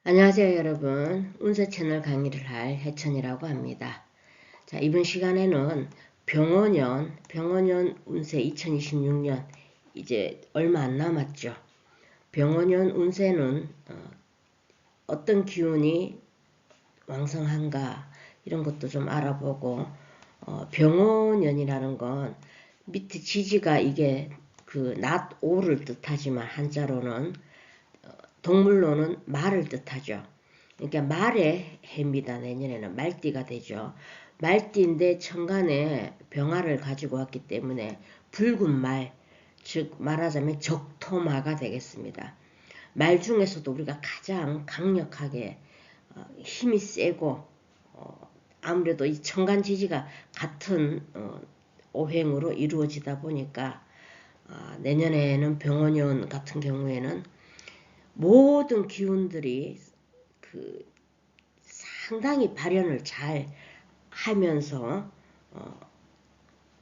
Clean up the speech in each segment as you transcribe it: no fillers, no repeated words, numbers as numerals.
안녕하세요 여러분. 운세 채널 강의를 할 해천이라고 합니다. 자, 이번 시간에는 병원년 운세 2026년 이제 얼마 안 남았죠. 병원년 운세는 어떤 기운이 왕성한가 이런 것도 좀 알아보고 병원년이라는 건 밑에 지지가 이게 그 낫 오를 뜻하지만 한자로는 동물로는 말을 뜻하죠. 그러니까 말의 해입니다. 내년에는 말띠가 되죠. 말띠인데 천간에 병화를 가지고 왔기 때문에 붉은 말, 즉 말하자면 적토마가 되겠습니다. 말 중에서도 우리가 가장 강력하게 힘이 세고 아무래도 이 천간 지지가 같은 오행으로 이루어지다 보니까 내년에는 병원년 같은 경우에는 모든 기운들이 그 상당히 발현을 잘 하면서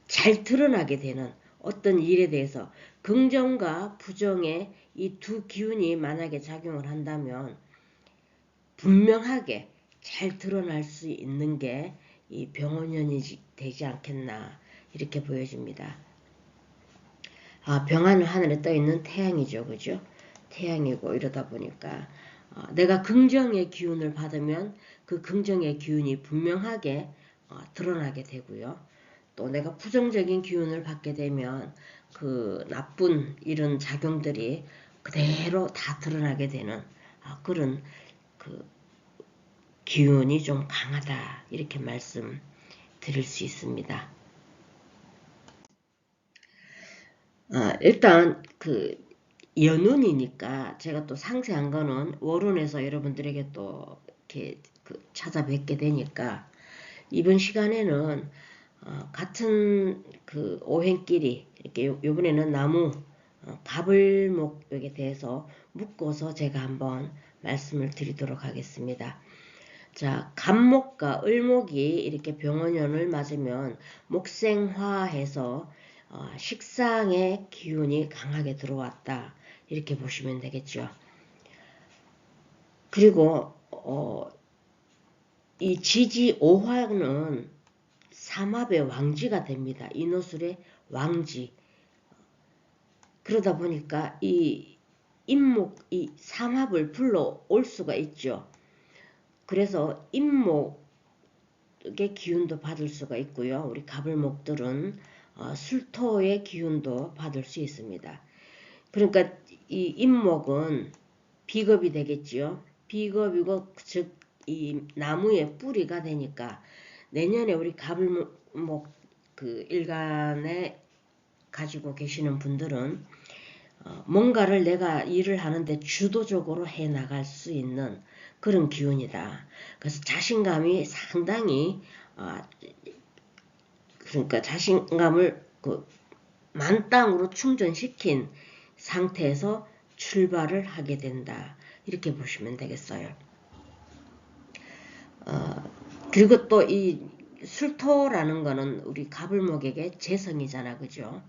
잘 드러나게 되는 어떤 일에 대해서 긍정과 부정의 이 두 기운이 만약에 작용을 한다면 분명하게 잘 드러날 수 있는 게 이 병원년이 되지 않겠나 이렇게 보여집니다. 병화는 하늘에 떠 있는 태양이죠, 그죠? 태양이고 이러다 보니까 내가 긍정의 기운을 받으면 그 긍정의 기운이 분명하게 드러나게 되고요. 또 내가 부정적인 기운을 받게 되면 그 나쁜 이런 작용들이 그대로 다 드러나게 되는 그런 그 기운이 좀 강하다 이렇게 말씀드릴 수 있습니다. 일단 그 연운이니까 제가 또 상세한 거는 월운에서 여러분들에게 또 이렇게 찾아뵙게 되니까 이번 시간에는 같은 그 오행끼리 이렇게 요번에는 나무 가불목에 대해서 묶어서 제가 한번 말씀을 드리도록 하겠습니다. 자, 갑목과 을목이 이렇게 병원연을 맞으면 목생화해서 식상의 기운이 강하게 들어왔다. 이렇게 보시면 되겠죠. 그리고 이 지지오화는 삼합의 왕지가 됩니다. 인호술의 왕지. 그러다 보니까 이 임목, 이 삼합을 불러올 수가 있죠. 그래서 임목의 기운도 받을 수가 있고요. 우리 가불목들은 술토의 기운도 받을 수 있습니다. 그러니까 이 임목은 비겁이 되겠지요. 비겁이고 즉 이 나무의 뿌리가 되니까 내년에 우리 가불목 그 일간에 가지고 계시는 분들은 뭔가를 내가 일을 하는데 주도적으로 해 나갈 수 있는 그런 기운이다. 그래서 자신감이 상당히 그러니까 자신감을 그 만땅으로 충전시킨 상태에서 출발을 하게 된다. 이렇게 보시면 되겠어요. 그리고 또 이 술토라는 거는 우리 가불목에게 재성이잖아, 그죠?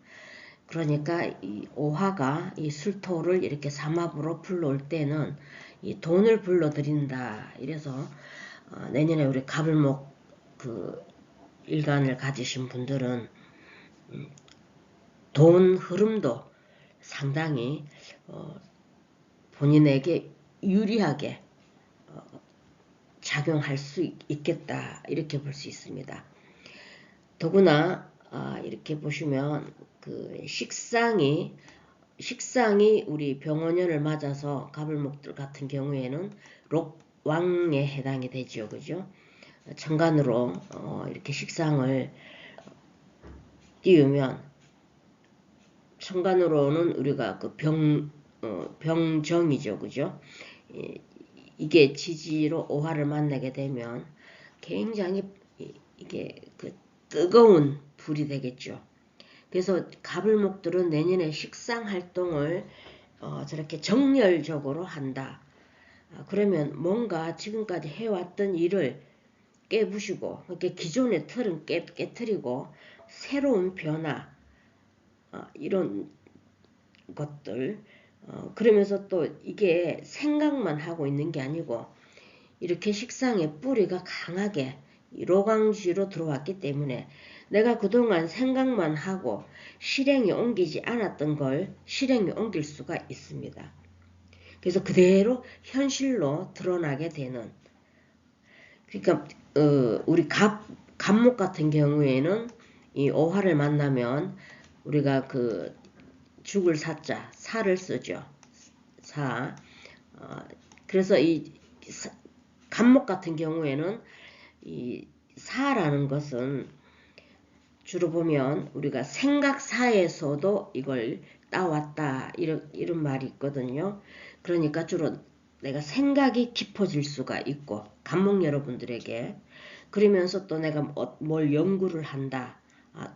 그러니까 이 오화가 이 술토를 이렇게 삼합으로 불러올 때는 이 돈을 불러들인다. 이래서 내년에 우리 가불목 그 일간을 가지신 분들은 돈 흐름도 상당히 본인에게 유리하게 작용할 수 있겠다 이렇게 볼 수 있습니다. 더구나 이렇게 보시면 그 식상이 우리 병원연을 맞아서 가불목들 같은 경우에는 록왕에 해당이 되죠, 그죠? 천간으로 이렇게 식상을 띄우면 천간으로는 우리가 그 병정이죠, 그죠? 이게 지지로 오화를 만나게 되면 굉장히 이게 그 뜨거운 불이 되겠죠. 그래서 가불목들은 내년에 식상 활동을 저렇게 정열적으로 한다. 그러면 뭔가 지금까지 해왔던 일을 깨부시고 이렇게 기존의 틀은 깨트리고 새로운 변화 이런 것들 그러면서 또 이게 생각만 하고 있는 게 아니고 이렇게 식상의 뿌리가 강하게 로강쥐로 들어왔기 때문에 내가 그동안 생각만 하고 실행에 옮기지 않았던 걸 실행에 옮길 수가 있습니다. 그래서 그대로 현실로 드러나게 되는, 그러니까 우리 갑목 같은 경우에는 이 오화를 만나면 우리가 그 죽을 사자 사를 쓰죠. 사. 그래서 이 갑목 같은 경우에는 이 사라는 것은 주로 보면 우리가 생각사에서도 이걸 따왔다 이런 말이 있거든요. 그러니까 주로 내가 생각이 깊어질 수가 있고 갑목 여러분들에게, 그러면서 또 내가 뭘 연구를 한다,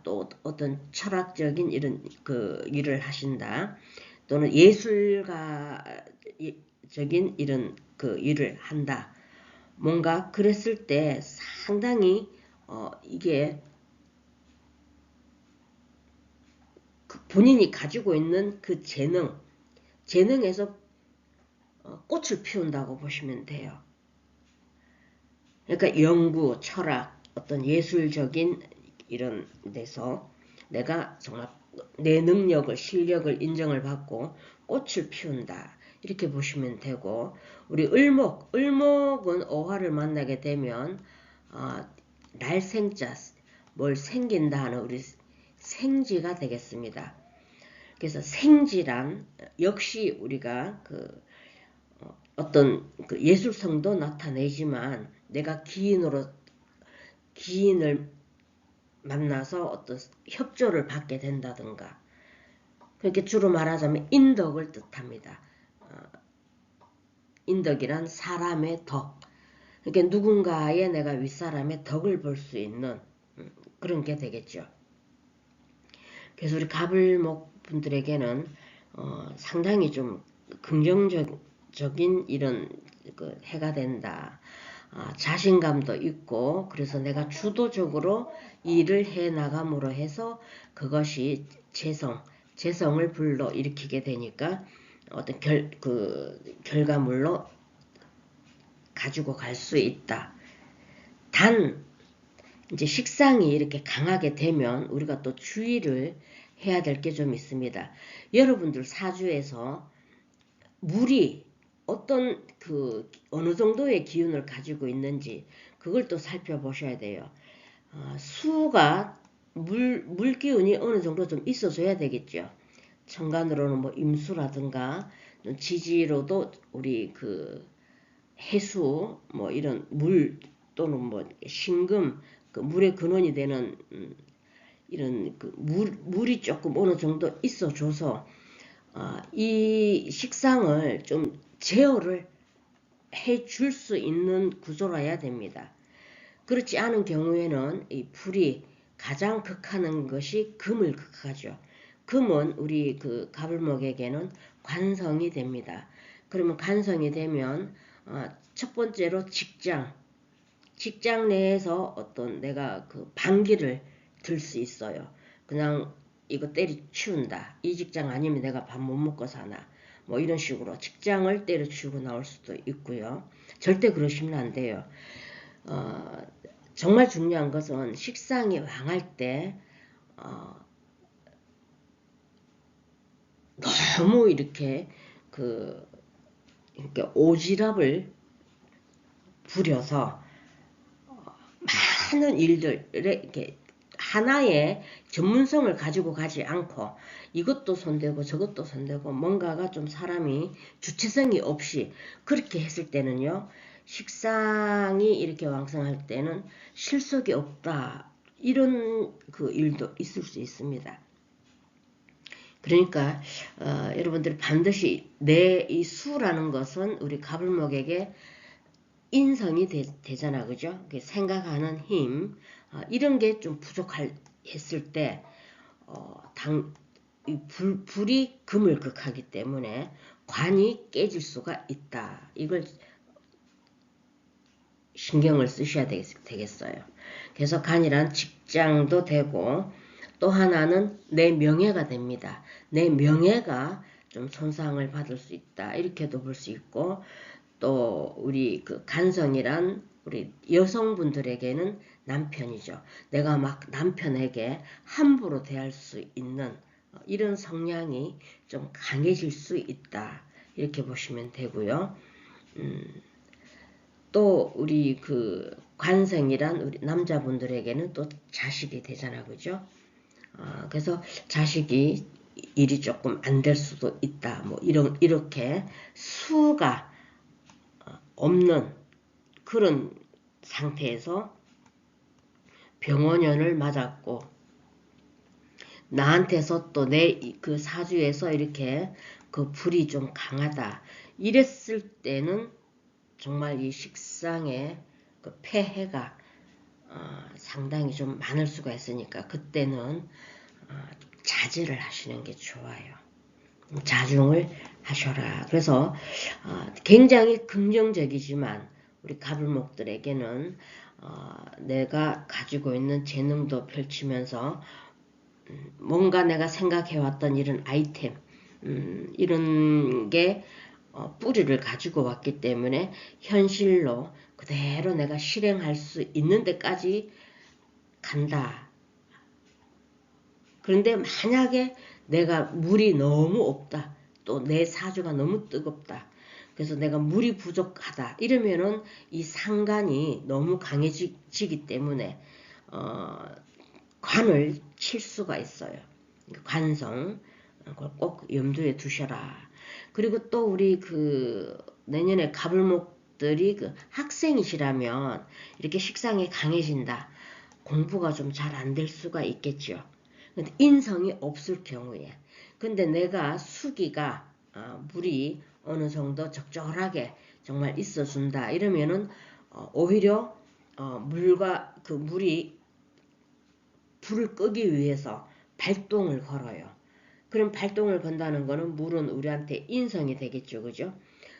또 어떤 철학적인 이런 그 일을 하신다, 또는 예술가적인 이런 그 일을 한다, 뭔가 그랬을 때 상당히 이게 본인이 가지고 있는 그 재능에서 꽃을 피운다고 보시면 돼요. 그러니까 연구, 철학, 어떤 예술적인 이런 데서 내가 정말 내 능력을, 실력을 인정을 받고 꽃을 피운다, 이렇게 보시면 되고, 우리 을목은 오화를 만나게 되면 날생자, 뭘 생긴다 하는 우리 생지가 되겠습니다. 그래서 생지란 역시 우리가 어떤 그 예술성도 나타내지만 내가 기인을 만나서 어떤 협조를 받게 된다든가, 그렇게 주로 말하자면 인덕을 뜻합니다. 인덕이란 사람의 덕, 그러니까 누군가의 내가 윗사람의 덕을 볼 수 있는 그런 게 되겠죠. 그래서 우리 갑을목 분들에게는 상당히 좀 긍정적인 이런 그 해가 된다. 자신감도 있고, 그래서 내가 주도적으로 일을 해 나감으로 해서 그것이 재성을 불러 일으키게 되니까 어떤 결과물로 가지고 갈 수 있다. 단 이제 식상이 이렇게 강하게 되면 우리가 또 주의를 해야 될 게 좀 있습니다. 여러분들 사주에서 물이 어느 정도의 기운을 가지고 있는지 그걸 또 살펴보셔야 돼요. 수가 물 기운이 어느 정도 좀 있어줘야 되겠죠. 천간으로는 뭐 임수라든가 지지로도 우리 그 해수 뭐 이런 물 또는 뭐 신금, 그 물의 근원이 되는 이런 그 물이 조금 어느 정도 있어줘서 이 식상을 좀 제어를 해줄 수 있는 구조라야 됩니다. 그렇지 않은 경우에는 이 불이 가장 극하는 것이 금을 극하죠. 금은 우리 그 갑을목에게는 관성이 됩니다. 그러면 관성이 되면 첫 번째로 직장 내에서 어떤 내가 그 반기를 들 수 있어요. 그냥 이거 때려치운다. 이 직장 아니면 내가 밥 못 먹고 사나. 뭐 이런 식으로 직장을 때려치우고 나올 수도 있고요. 절대 그러시면 안 돼요. 정말 중요한 것은 식상이 왕할 때 너무 이렇게 이렇게 오지랖을 부려서 많은 일들에 이렇게 하나의 전문성을 가지고 가지 않고 이것도 손대고 저것도 손대고 뭔가가 좀 사람이 주체성이 없이 그렇게 했을 때는요, 식상이 이렇게 왕성할 때는 실속이 없다, 이런 그 일도 있을 수 있습니다. 그러니까 여러분들이 반드시 내 이 수라는 것은 우리 갑을목에게 인성이 되잖아, 그죠? 생각하는 힘, 이런 게 좀 부족했을 때 불이 금을 극하기 때문에 관이 깨질 수가 있다. 이걸 신경을 쓰셔야 되겠어요. 그래서 간이란 직장도 되고 또 하나는 내 명예가 됩니다. 내 명예가 좀 손상을 받을 수 있다. 이렇게도 볼 수 있고, 또 우리 그 간성이란 우리 여성분들에게는 남편이죠. 내가 막 남편에게 함부로 대할 수 있는 이런 성향이 좀 강해질 수 있다. 이렇게 보시면 되고요. 또 우리 그 관성이란 우리 남자분들에게는 또 자식이 되잖아, 그죠? 그래서 자식이 일이 조금 안 될 수도 있다. 뭐 이렇게 수가 없는 그런 상태에서 병원연을 맞았고 나한테서 또 내 그 사주에서 이렇게 그 불이 좀 강하다. 이랬을 때는 정말 이 식상의 그 폐해가 상당히 좀 많을 수가 있으니까 그때는 자제를 하시는 게 좋아요. 자중을 하셔라. 그래서 굉장히 긍정적이지만 우리 가불목들에게는 내가 가지고 있는 재능도 펼치면서 뭔가 내가 생각해왔던 이런 아이템 이런 게 뿌리를 가지고 왔기 때문에 현실로 그대로 내가 실행할 수 있는 데까지 간다. 그런데 만약에 내가 물이 너무 없다. 또 내 사주가 너무 뜨겁다. 그래서 내가 물이 부족하다. 이러면은 이 상간이 너무 강해지기 때문에 관을 칠 수가 있어요. 관성 그걸 꼭 염두에 두셔라. 그리고 또 우리 그 내년에 가불목들이 그 학생이시라면 이렇게 식상이 강해진다. 공부가 좀 잘 안 될 수가 있겠죠. 근데 인성이 없을 경우에 근데 내가 수기가 물이 어느 정도 적절하게 정말 있어준다 이러면은 오히려 물과 그 물이 불을 끄기 위해서 발동을 걸어요. 그럼 발동을 건다는 거는 물은 우리한테 인성이 되겠죠, 그죠?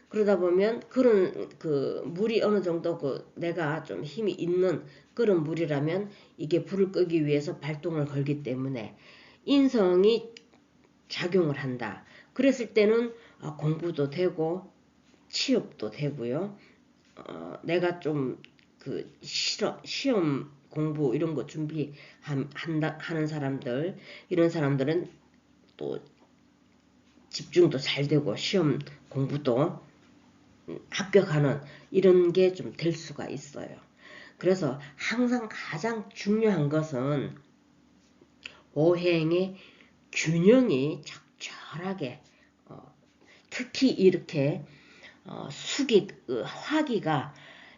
그러다 보면 그런 그 물이 어느 정도 그 내가 좀 힘이 있는 그런 물이라면 이게 불을 끄기 위해서 발동을 걸기 때문에 인성이 작용을 한다. 그랬을 때는 공부도 되고 취업도 되고요. 내가 좀 그 시험 공부 이런 거 하는 사람들 이런 사람들은 또 집중도 잘 되고 시험 공부도 합격하는 이런 게 좀 될 수가 있어요. 그래서 항상 가장 중요한 것은 오행의 균형이 적절하게 특히 이렇게 수기 화기가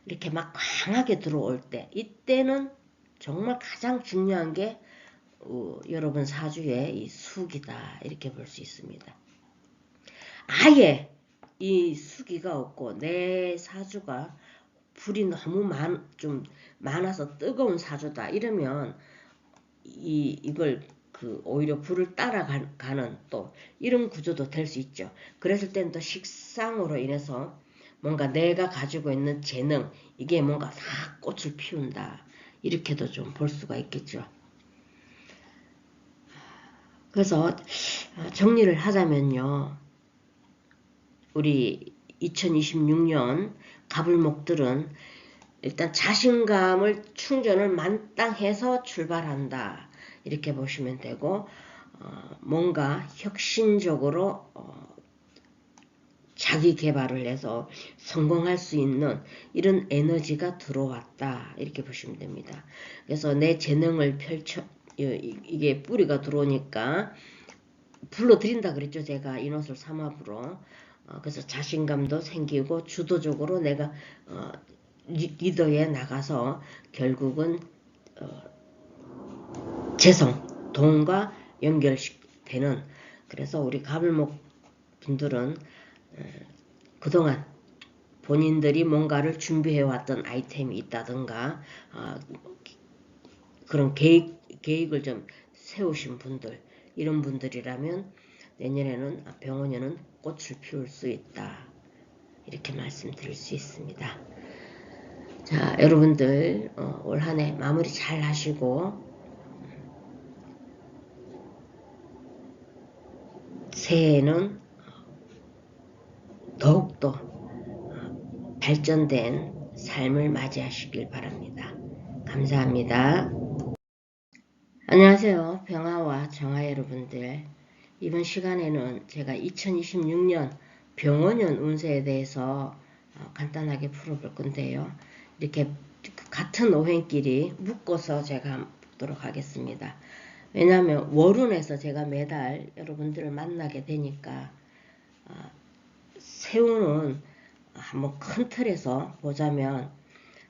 이렇게 막 강하게 들어올 때 이때는 정말 가장 중요한 게 여러분 사주의 이 수기다 이렇게 볼 수 있습니다. 아예 이 수기가 없고 내 사주가 불이 너무 좀 많아서 뜨거운 사주다 이러면 이걸 그 오히려 불을 따라가는 또 이런 구조도 될 수 있죠. 그랬을 때는 또 식상으로 인해서 뭔가 내가 가지고 있는 재능 이게 뭔가 싹 꽃을 피운다 이렇게도 좀 볼 수가 있겠죠. 그래서 정리를 하자면요. 우리 2026년 가불목들은 일단 자신감을 충전을 만땅해서 출발한다. 이렇게 보시면 되고 뭔가 혁신적으로 자기 개발을 해서 성공할 수 있는 이런 에너지가 들어왔다. 이렇게 보시면 됩니다. 그래서 내 재능을 펼쳐 이게 뿌리가 들어오니까 불러들인다 그랬죠. 제가 인옷을 삼합으로. 그래서 자신감도 생기고 주도적으로 내가 리더에 나가서 결국은 재성, 돈과 연결되는 그래서 우리 가불목 분들은 그동안 본인들이 뭔가를 준비해왔던 아이템이 있다든가 그런 계획을 좀 세우신 분들 이런 분들이라면 내년에는 병원에는 꽃을 피울 수 있다. 이렇게 말씀드릴 수 있습니다. 자, 여러분들 올 한 해 마무리 잘 하시고 새해에는 발전된 삶을 맞이하시길 바랍니다. 감사합니다. 안녕하세요. 병화와 정화 여러분들. 이번 시간에는 제가 2026년 병원년 운세에 대해서 간단하게 풀어볼 건데요. 이렇게 같은 오행끼리 묶어서 제가 보도록 하겠습니다. 왜냐하면 월운에서 제가 매달 여러분들을 만나게 되니까 세우는 한번 큰 틀에서 보자면,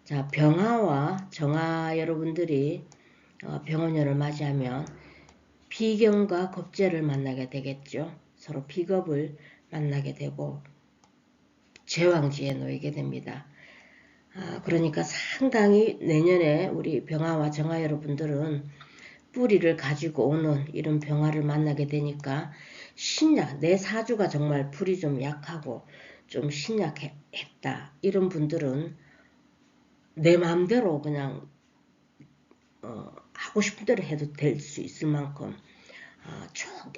자, 병화와 정화 여러분들이 병원년을 맞이하면 비견과 겁재를 만나게 되겠죠. 서로 비겁을 만나게 되고 제왕지에 놓이게 됩니다. 그러니까 상당히 내년에 우리 병화와 정화 여러분들은 뿌리를 가지고 오는 이런 병화를 만나게 되니까 내 사주가 정말 불이 좀 약하고 좀 신약했다. 이런 분들은 내 마음대로 그냥 하고 싶은 대로 해도 될 수 있을 만큼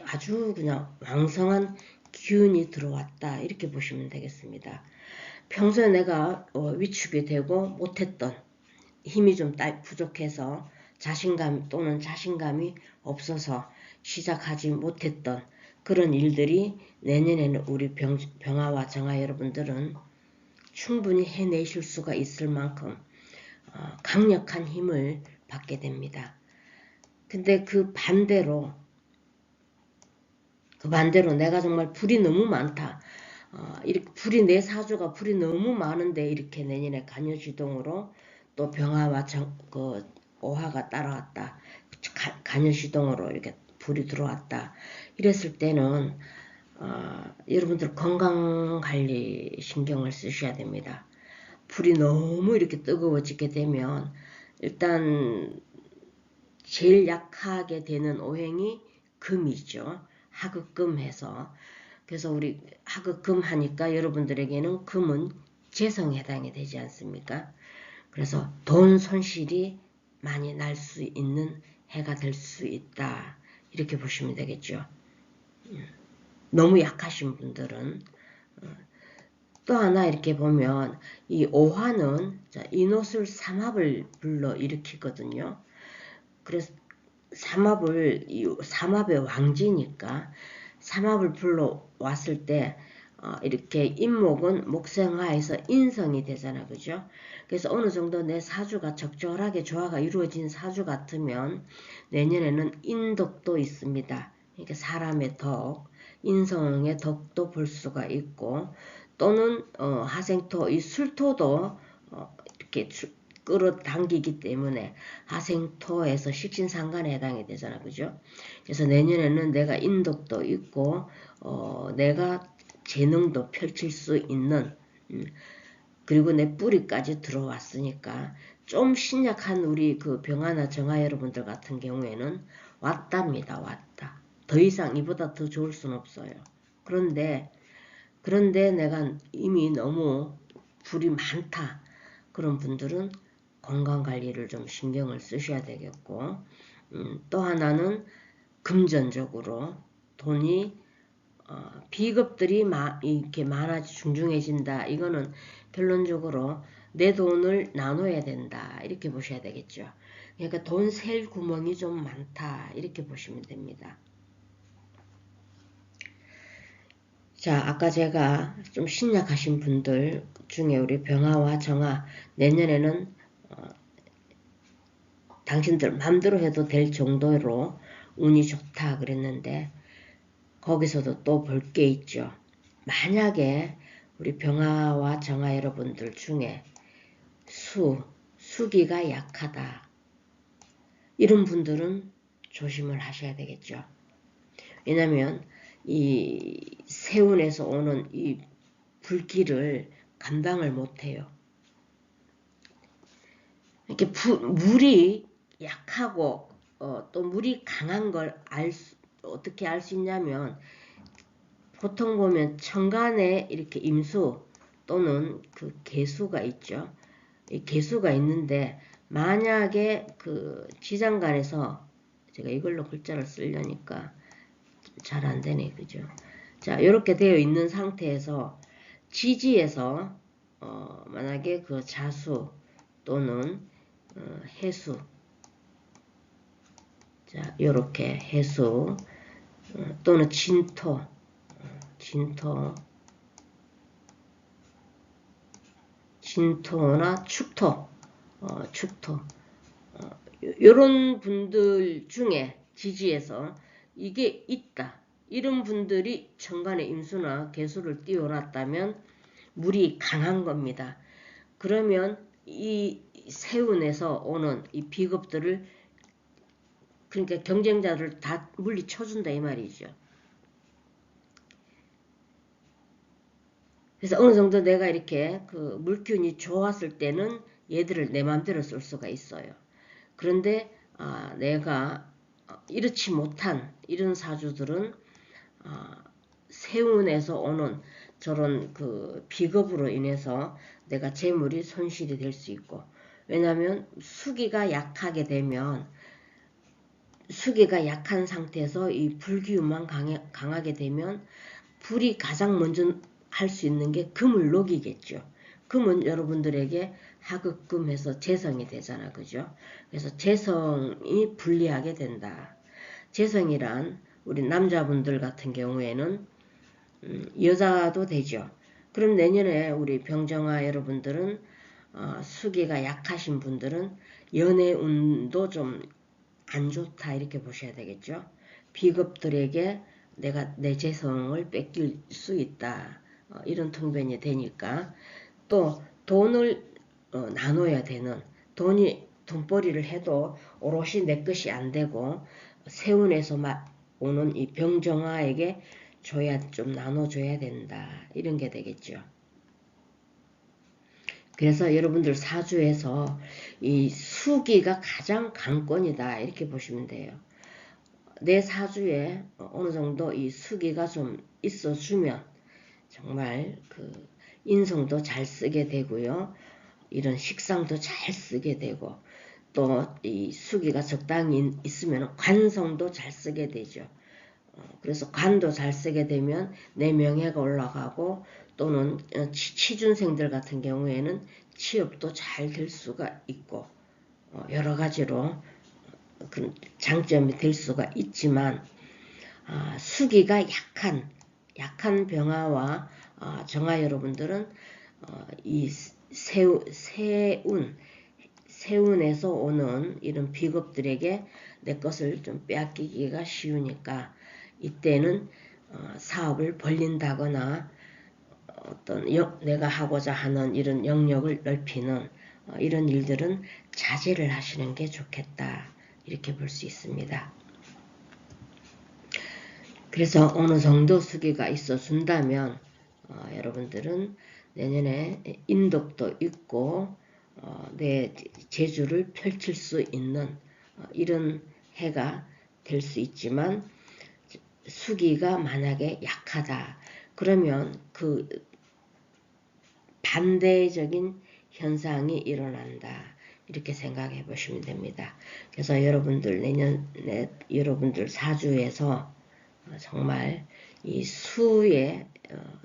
아주 그냥 왕성한 기운이 들어왔다. 이렇게 보시면 되겠습니다. 평소에 내가 위축이 되고 못했던, 힘이 좀 부족해서 자신감 또는 자신감이 없어서 시작하지 못했던 그런 일들이 내년에는 우리 병화와 정화 여러분들은 충분히 해내실 수가 있을 만큼 강력한 힘을 받게 됩니다. 근데 그 반대로 내가 정말 불이 너무 많다. 이렇게 내 사주가 불이 너무 많은데 이렇게 내년에 간여시동으로 또 병화와 오화가 따라왔다. 간여시동으로 이렇게 불이 들어왔다. 이랬을 때는 여러분들 건강관리 신경을 쓰셔야 됩니다. 불이 너무 이렇게 뜨거워지게 되면 일단 제일 약하게 되는 오행이 금이죠. 하극금해서. 그래서 우리 하극금 하니까 여러분들에게는 금은 재성에 해당이 되지 않습니까? 그래서 돈 손실이 많이 날 수 있는 해가 될 수 있다. 이렇게 보시면 되겠죠. 너무 약하신 분들은. 또 하나 이렇게 보면 이 오화는 인옷을 삼합을 불러 일으키거든요. 그래서 삼합의 왕지니까 삼합을 불러왔을 때 이렇게 인목은 목생화에서 인성이 되잖아. 그죠? 그래서 어느 정도 내 사주가 적절하게 조화가 이루어진 사주 같으면 내년에는 인덕도 있습니다. 그러니까 사람의 덕, 인성의 덕도 볼 수가 있고, 또는 하생토, 이 술토도 이렇게 끌어당기기 때문에 하생토에서 식신상간에 해당이 되잖아. 그죠? 그래서 내년에는 내가 인덕도 있고 내가 재능도 펼칠 수 있는, 그리고 내 뿌리까지 들어왔으니까 좀 신약한 우리 그 병화나 정화 여러분들 같은 경우에는 왔답니다. 왔다. 더 이상 이보다 더 좋을 수는 없어요. 그런데 내가 이미 너무 불이 많다. 그런 분들은 건강관리를 좀 신경을 쓰셔야 되겠고, 또 하나는 금전적으로 돈이 비겁들이 이렇게 중중해진다. 이거는 결론적으로 내 돈을 나눠야 된다. 이렇게 보셔야 되겠죠. 그러니까 돈 셀 구멍이 좀 많다. 이렇게 보시면 됩니다. 자, 아까 제가 좀 신약하신 분들 중에 우리 병화와 정화 내년에는 당신들 마음대로 해도 될 정도로 운이 좋다 그랬는데, 거기서도 또 볼 게 있죠. 만약에 우리 병화와 정화 여러분들 중에 수기가 약하다. 이런 분들은 조심을 하셔야 되겠죠. 왜냐면 이 세운에서 오는 이 불길을 감당을 못해요. 이렇게 물이 약하고 또 물이 강한 걸 어떻게 알 수 있냐면, 보통 보면 천간에 이렇게 임수 또는 그 개수가 있죠. 이 개수가 있는데 만약에 그 지장간에서, 제가 이걸로 글자를 쓰려니까 잘 안 되네. 그죠? 자, 이렇게 되어 있는 상태에서 지지에서 만약에 그 자수 또는 해수, 자, 요렇게 해수 또는 진토나 축토, 축토, 요런 분들 중에 지지에서 이게 있다. 이런 분들이 천간에 임수나 개수를 띄워놨다면 물이 강한 겁니다. 그러면 이 세운에서 오는 이 비겁들을, 그러니까 경쟁자를 다 물리쳐준다 이 말이죠. 그래서 어느 정도 내가 이렇게 그 물기운이 좋았을 때는 얘들을 내 마음대로 쓸 수가 있어요. 그런데 내가 이렇지 못한 이런 사주들은 세운에서 오는 저런 그 비겁으로 인해서 내가 재물이 손실이 될 수 있고, 왜냐하면 수기가 약하게 되면 수기가 약한 상태에서 이 불기운만 강하게 되면 불이 가장 먼저 할 수 있는 게 금을 녹이겠죠. 금은 여러분들에게 하급금해서 재성이 되잖아, 그죠? 그래서 재성이 불리하게 된다. 재성이란 우리 남자분들 같은 경우에는 여자도 되죠. 그럼 내년에 우리 병정아 여러분들은 수기가 약하신 분들은 연애운도 좀 안 좋다 이렇게 보셔야 되겠죠. 비겁들에게 내가 내 재성을 뺏길 수 있다. 이런 통변이 되니까 또 돈을 나눠야 되는, 돈벌이를 해도 오롯이 내 것이 안 되고 세운에서 오는 이 병정아에게 좀 나눠줘야 된다. 이런 게 되겠죠. 그래서 여러분들 사주에서 이 수기가 가장 강권이다 이렇게 보시면 돼요. 내 사주에 어느 정도 이 수기가 좀 있어주면 정말 그 인성도 잘 쓰게 되고요. 이런 식상도 잘 쓰게 되고, 또 이 수기가 적당히 있으면 관성도 잘 쓰게 되죠. 그래서 관도 잘 쓰게 되면 내 명예가 올라가고, 또는 취준생들 같은 경우에는 취업도 잘 될 수가 있고, 여러 가지로 그 장점이 될 수가 있지만, 수기가 약한 병화와 정화 여러분들은 이 세운에서 오는 이런 비겁들에게 내 것을 좀 빼앗기기가 쉬우니까 이때는 사업을 벌린다거나 어떤 내가 하고자 하는 이런 영역을 넓히는 이런 일들은 자제를 하시는 게 좋겠다 이렇게 볼 수 있습니다. 그래서 어느 정도 수기가 있어 준다면 여러분들은 내년에 인덕도 있고 내 재주를 펼칠 수 있는 이런 해가 될 수 있지만, 수기가 만약에 약하다 그러면 그 반대적인 현상이 일어난다 이렇게 생각해 보시면 됩니다. 그래서 여러분들 내년에 여러분들 사주에서 정말 이 수의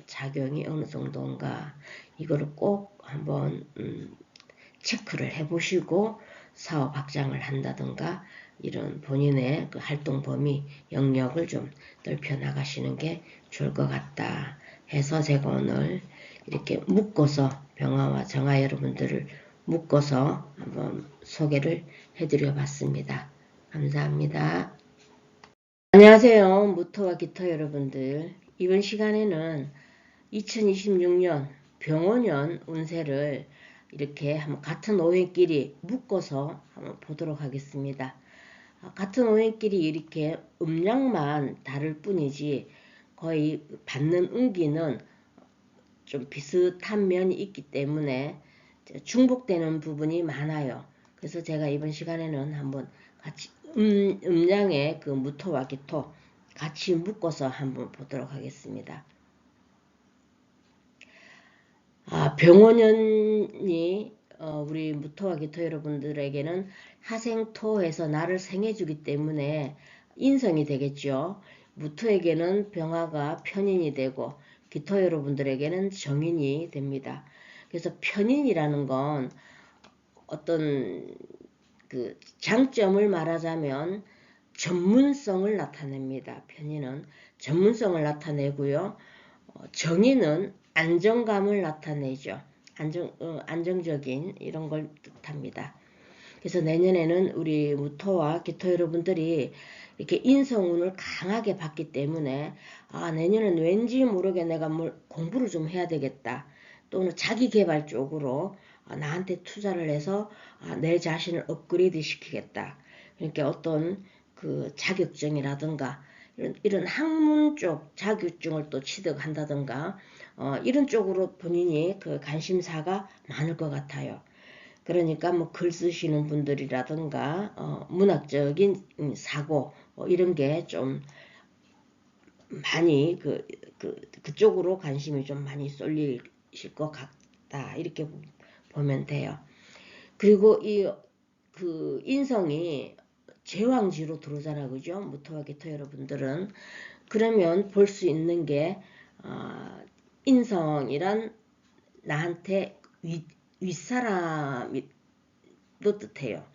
작용이 어느 정도인가 이거를 꼭 한번 체크를 해보시고 사업 확장을 한다든가 이런 본인의 그 활동 범위 영역을 좀 넓혀 나가시는 게 좋을 것 같다 해서 제가 오늘 이렇게 묶어서 병화와 정화 여러분들을 묶어서 한번 소개를 해드려 봤습니다. 감사합니다. 안녕하세요. 무토와 기토 여러분들. 이번 시간에는 2026년 병원년 운세를 이렇게 한번 같은 오행끼리 묶어서 한번 보도록 하겠습니다. 같은 오행끼리 이렇게 음량만 다를 뿐이지 거의 받는 운기는 좀 비슷한 면이 있기 때문에 중복되는 부분이 많아요. 그래서 제가 이번 시간에는 한번 같이 음양의 그 무토와 기토 같이 묶어서 한번 보도록 하겠습니다. 병원년이 우리 무토와 기토 여러분들에게는 하생토에서 나를 생해주기 때문에 인성이 되겠죠. 무토에게는 병화가 편인이 되고 기토 여러분들에게는 정인이 됩니다. 그래서 편인이라는 건 어떤 그 장점을 말하자면 전문성을 나타냅니다. 편인은 전문성을 나타내고요. 정의는 안정감을 나타내죠. 안정적인 이런 걸 뜻합니다. 그래서 내년에는 우리 무토와 기토 여러분들이 이렇게 인성운을 강하게 받기 때문에 내년엔 왠지 모르게 내가 뭘 공부를 좀 해야 되겠다. 또는 자기 개발 쪽으로 나한테 투자를 해서 내 자신을 업그레이드 시키겠다. 그러니까 어떤 그 자격증이라든가 이런 학문 쪽 자격증을 또 취득한다든가 이런 쪽으로 본인이 그 관심사가 많을 것 같아요. 그러니까 뭐 글 쓰시는 분들이라든가 문학적인 사고 이런 게 좀 많이 그쪽으로 관심이 좀 많이 쏠리실 것 같다 이렇게 보면 돼요. 그리고 이 그 인성이 제왕지로 들어오잖아, 그죠? 무토와 기토 여러분들은 그러면 볼 수 있는 게 인성이란 나한테 윗사람도 뜻해요.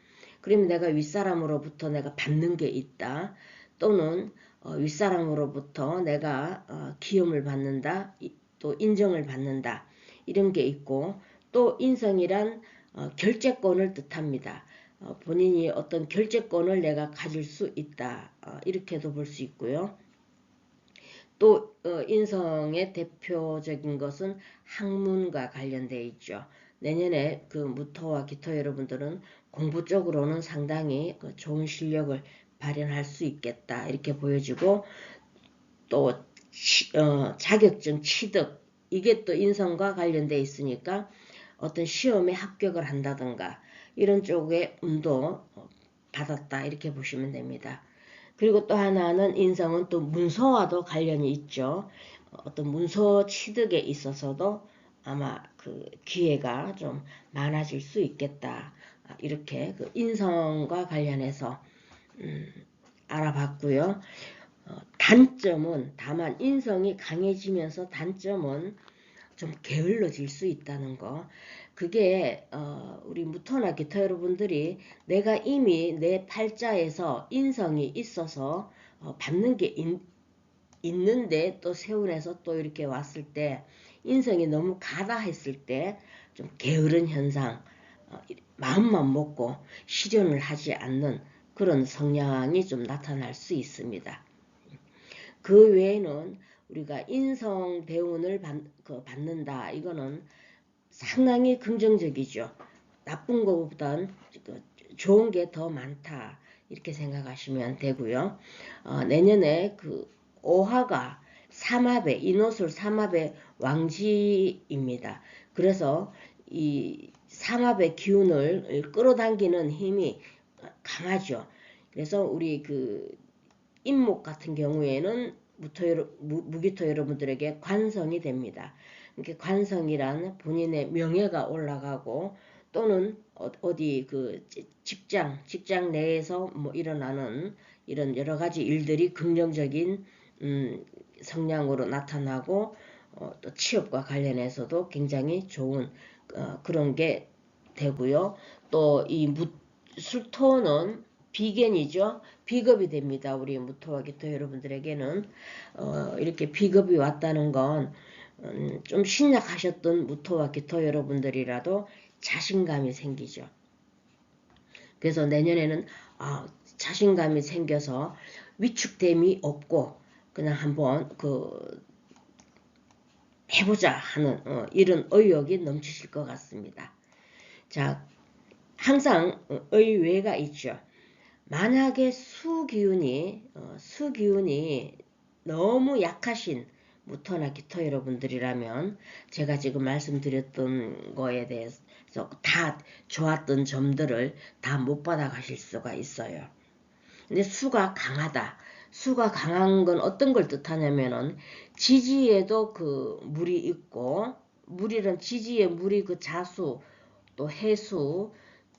그러면 내가 윗사람으로부터 내가 받는 게 있다. 또는 윗사람으로부터 내가 기움을 받는다. 또 인정을 받는다. 이런 게 있고 또 인성이란 결재권을 뜻합니다. 본인이 어떤 결재권을 내가 가질 수 있다. 이렇게도 볼 수 있고요. 또 인성의 대표적인 것은 학문과 관련되어 있죠. 내년에 그 무토와 기토 여러분들은 공부 쪽으로는 상당히 좋은 실력을 발현할 수 있겠다 이렇게 보여지고 또 자격증 취득 이게 또 인성과 관련되어 있으니까 어떤 시험에 합격을 한다든가 이런 쪽의 운도 받았다 이렇게 보시면 됩니다. 그리고 또 하나는 인성은 또 문서와도 관련이 있죠. 어떤 문서 취득에 있어서도 아마 그 기회가 좀 많아질 수 있겠다. 이렇게 그 인성과 관련해서 알아봤고요. 단점은 다만 인성이 강해지면서 단점은 좀 게을러질 수 있다는 거. 그게 우리 무토나 기타 여러분들이 내가 이미 내 팔자에서 인성이 있어서 받는 게 있는데 또 세운에서 또 이렇게 왔을 때 인성이 너무 가다 했을 때 좀 게으른 현상, 마음만 먹고 실현을 하지 않는 그런 성향이 좀 나타날 수 있습니다. 그 외에는 우리가 인성 대운을 받는다. 이거는 상당히 긍정적이죠. 나쁜 것보단 좋은 게 더 많다. 이렇게 생각하시면 되고요. 내년에 그 오화가 삼합의 인호술 삼합의 왕지입니다. 그래서 이 삼합의 기운을 끌어당기는 힘이 강하죠. 그래서 우리 그 인목 같은 경우에는 무기토 여러분들에게 관성이 됩니다. 이렇게 관성이란 본인의 명예가 올라가고 또는 어디 그 직장 내에서 뭐 일어나는 이런 여러 가지 일들이 긍정적인 성향으로 나타나고 또 취업과 관련해서도 굉장히 좋은 그런 게 되고요. 또 이 술토는 비견이죠. 비겁이 됩니다. 우리 무토와 기토 여러분들에게는 이렇게 비겁이 왔다는 건 좀 신약하셨던 무토와 기토 여러분들이라도 자신감이 생기죠. 그래서 내년에는 자신감이 생겨서 위축됨이 없고 그냥 한번 해보자 하는 이런 의욕이 넘치실 것 같습니다. 자, 항상 의외가 있죠. 만약에 수기운이 너무 약하신 무토나 기토 여러분들이라면 제가 지금 말씀드렸던 거에 대해서 다 좋았던 점들을 다 못 받아 가실 수가 있어요. 근데 수가 강하다. 수가 강한 건 어떤 걸 뜻하냐면은 지지에도 그 물이 있고 물이란 지지에 물이 그 자수 또 해수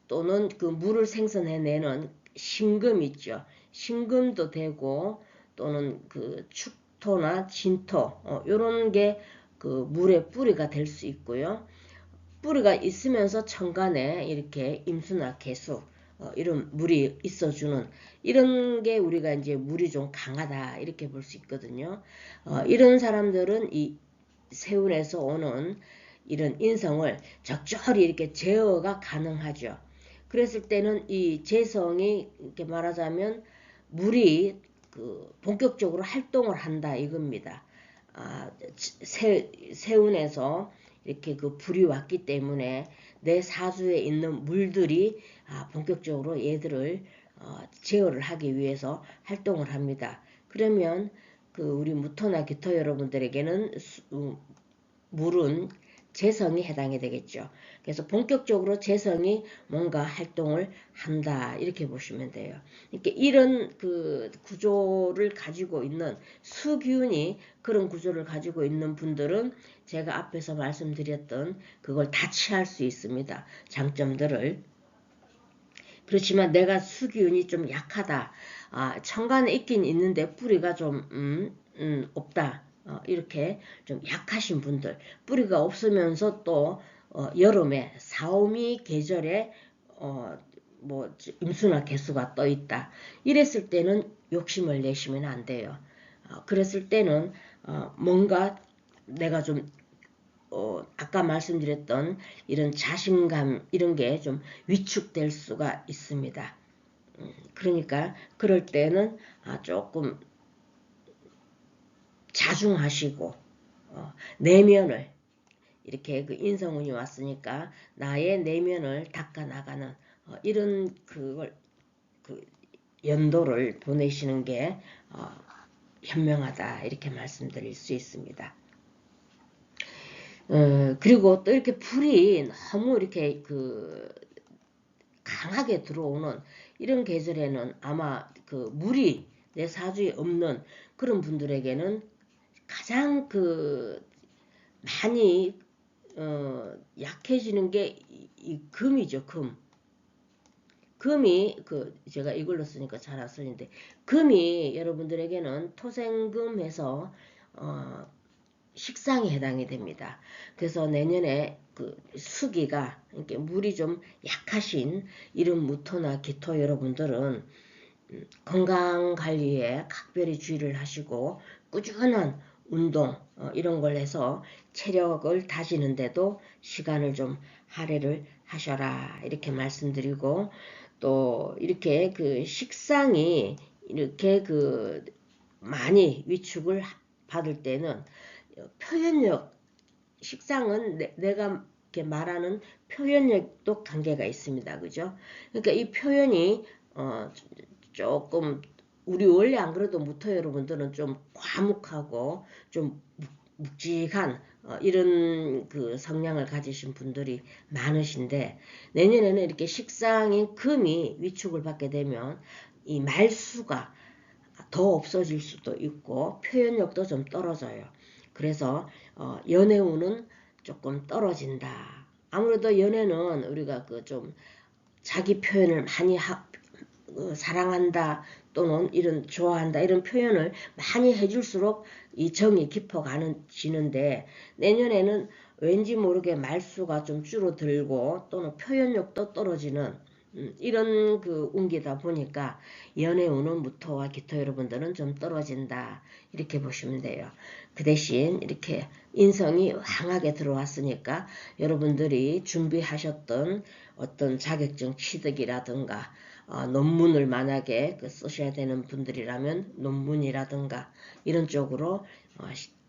또는 그 물을 생성해내는 신금 있죠. 신금도 되고 또는 그 축토나 진토 요런 게 그 물의 뿌리가 될 수 있고요. 뿌리가 있으면서 천간에 이렇게 임수나 개수 이런 물이 있어주는 이런 게 우리가 이제 물이 좀 강하다 이렇게 볼 수 있거든요. 이런 사람들은 이 세운에서 오는 이런 인성을 적절히 이렇게 제어가 가능하죠. 그랬을 때는 이 재성이 이렇게 말하자면 물이 그 본격적으로 활동을 한다 이겁니다. 세운에서 이렇게 그 불이 왔기 때문에 내 사주에 있는 물들이 본격적으로 얘들을 제어를 하기 위해서 활동을 합니다. 그러면 그 우리 무토나 기토 여러분들에게는 물은 재성이 해당이 되겠죠. 그래서 본격적으로 재성이 뭔가 활동을 한다 이렇게 보시면 돼요. 이렇게 이런 그 구조를 가지고 있는 수기운이 그런 구조를 가지고 있는 분들은 제가 앞에서 말씀드렸던 그걸 다 취할 수 있습니다. 장점들을. 그렇지만 내가 수기운이 좀 약하다. 천간에 있긴 있는데 뿌리가 좀 없다. 이렇게 좀 약하신 분들, 뿌리가 없으면서 또 여름에 사오미 계절에 뭐 임수나 개수가 떠 있다. 이랬을 때는 욕심을 내시면 안 돼요. 그랬을 때는 뭔가 내가 좀 아까 말씀드렸던 이런 자신감 이런 게 좀 위축될 수가 있습니다. 그러니까 그럴 때는 조금 자중하시고 내면을 이렇게 그 인성운이 왔으니까 나의 내면을 닦아 나가는 이런 그걸 그 연도를 보내시는 게 현명하다 이렇게 말씀드릴 수 있습니다. 그리고 또 이렇게 불이 너무 이렇게 그 강하게 들어오는 이런 계절에는 아마 그 물이 내 사주에 없는 그런 분들에게는 가장 그 많이 약해지는 게 이 금이죠. 금. 금이 그 제가 이걸로 쓰니까 잘 안 쓰는데 금이 여러분들에게는 토생금해서 식상에 해당이 됩니다. 그래서 내년에 그 수기가 이렇게 물이 좀 약하신 이런 무토나 기토 여러분들은 건강 관리에 각별히 주의를 하시고 꾸준한 운동 이런 걸 해서 체력을 다지는데도 시간을 좀 할애를 하셔라 이렇게 말씀드리고 또 이렇게 그 식상이 이렇게 그 많이 위축을 받을 때는 표현력 식상은 내가 이렇게 말하는 표현력도 관계가 있습니다. 그죠? 그러니까 이 표현이 조금 우리 원래 안 그래도 무토 여러분들은 좀 과묵하고 좀 묵직한 이런 그 성향을 가지신 분들이 많으신데 내년에는 이렇게 식상인 금이 위축을 받게 되면 이 말수가 더 없어질 수도 있고 표현력도 좀 떨어져요. 그래서 연애운은 조금 떨어진다. 아무래도 연애는 우리가 그 좀 자기 표현을 많이 사랑한다 또는 이런 좋아한다 이런 표현을 많이 해줄수록 이 정이 깊어가는 지는데 내년에는 왠지 모르게 말수가 좀 줄어들고 또는 표현력도 떨어지는 이런 그 운기다 보니까 연애운은 무토와 기토 여러분들은 좀 떨어진다 이렇게 보시면 돼요. 그 대신 이렇게 인성이 왕하게 들어왔으니까 여러분들이 준비하셨던 어떤 자격증 취득이라든가 논문을 만약에 쓰셔야 되는 분들이라면 논문이라든가 이런 쪽으로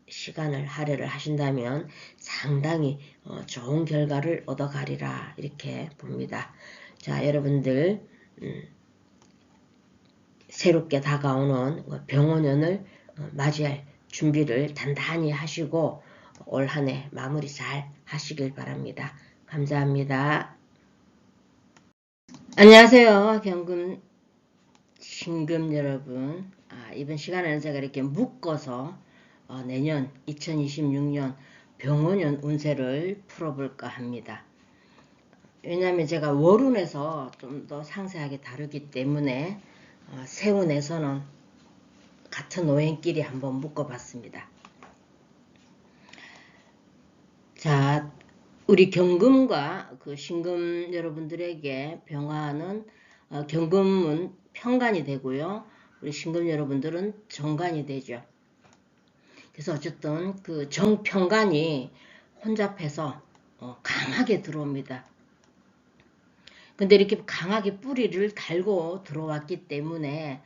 시간을 할애를 하신다면 상당히 좋은 결과를 얻어가리라 이렇게 봅니다. 자, 여러분들 새롭게 다가오는 병원연을 맞이할 준비를 단단히 하시고 올 한 해 마무리 잘 하시길 바랍니다. 감사합니다. 안녕하세요. 경금 신금 여러분. 이번 시간에는 제가 이렇게 묶어서 내년 2026년 병원연 운세를 풀어볼까 합니다. 왜냐하면 제가 월운에서 좀 더 상세하게 다루기 때문에 세운에서는 같은 오행끼리 한번 묶어봤습니다. 자, 우리 경금과 그 신금 여러분들에게 병화는 경금은 편관이 되고요. 우리 신금 여러분들은 정관이 되죠. 그래서 어쨌든 그 정편관이 혼잡해서 강하게 들어옵니다. 근데 이렇게 강하게 뿌리를 달고 들어왔기 때문에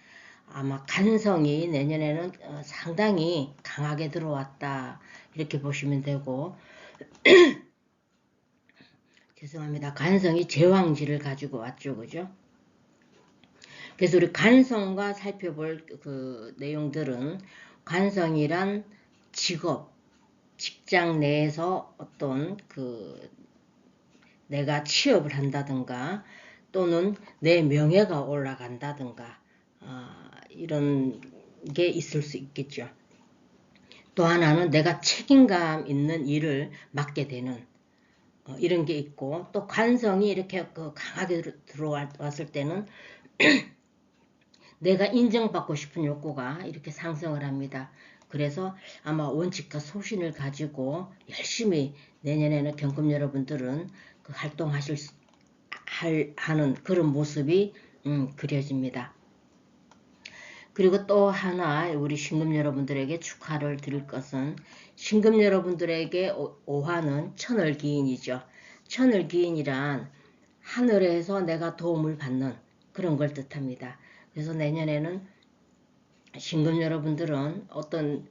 아마 간성이 내년에는 상당히 강하게 들어왔다 이렇게 보시면 되고 죄송합니다. 간성이 제왕지를 가지고 왔죠. 그죠? 그래서 우리 간성과 살펴볼 그 내용들은 간성이란 직업, 직장 내에서 어떤 그 내가 취업을 한다든가 또는 내 명예가 올라간다든가 이런 게 있을 수 있겠죠. 또 하나는 내가 책임감 있는 일을 맡게 되는 이런 게 있고 또 관성이 이렇게 강하게 들어왔을 때는 내가 인정받고 싶은 욕구가 이렇게 상승을 합니다. 그래서 아마 원칙과 소신을 가지고 열심히 내년에는 경금 여러분들은 그 하는 그런 모습이 그려집니다. 그리고 또 하나 우리 신금 여러분들에게 축하를 드릴 것은 신금 여러분들에게 오화는 천을기인이죠. 천을기인이란 하늘에서 내가 도움을 받는 그런 걸 뜻합니다. 그래서 내년에는 신금 여러분들은 어떤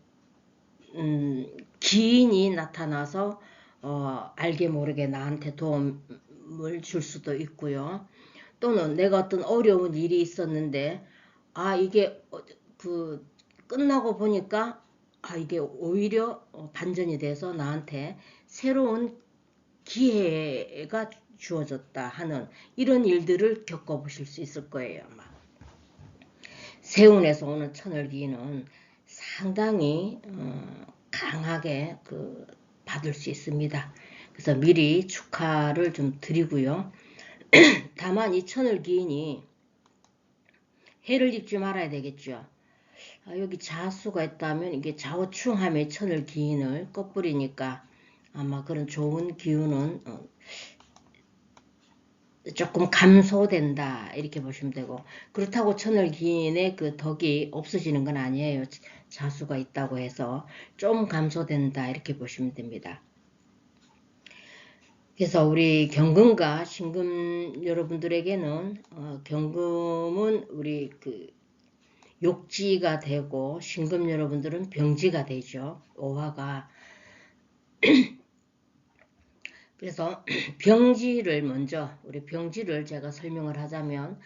기인이 나타나서 알게 모르게 나한테 도움을 줄 수도 있고요. 또는 내가 어떤 어려운 일이 있었는데 이게 그 끝나고 보니까 이게 오히려 반전이 돼서 나한테 새로운 기회가 주어졌다 하는 이런 일들을 겪어보실 수 있을 거예요. 아마. 세운에서 오는 천을기는 상당히 강하게 받을 수 있습니다. 그래서 미리 축하를 좀 드리고요. 다만 이 천을기인이 해를 입지 말아야 되겠죠. 여기 자수가 있다면 이게 좌우충함의 천을기인을 꺼뿌리니까 아마 그런 좋은 기운은 조금 감소된다 이렇게 보시면 되고 그렇다고 천을기인의 그 덕이 없어지는 건 아니에요. 자수가 있다고 해서 좀 감소된다 이렇게 보시면 됩니다. 그래서 우리 경금과 신금 여러분들에게는 경금은 우리 그 욕지가 되고 신금 여러분들은 병지가 되죠. 오화가 그래서 병지를 먼저 우리 병지를 제가 설명을 하자면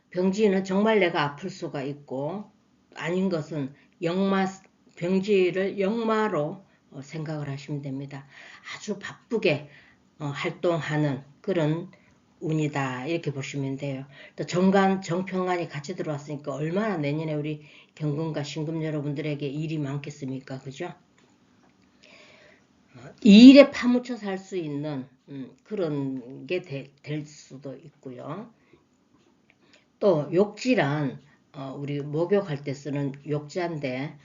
병지는 정말 내가 아플 수가 있고 아닌 것은 병지를 역마로 생각을 하시면 됩니다. 아주 바쁘게 활동하는 그런 운이다 이렇게 보시면 돼요. 또 정관, 정평관이 같이 들어왔으니까 얼마나 내년에 우리 경금과 신금 여러분들에게 일이 많겠습니까? 그죠? 이 일에 파묻혀 살 수 있는 그런 게 될 수도 있고요. 또 욕지란 우리 목욕할 때 쓰는 욕자인데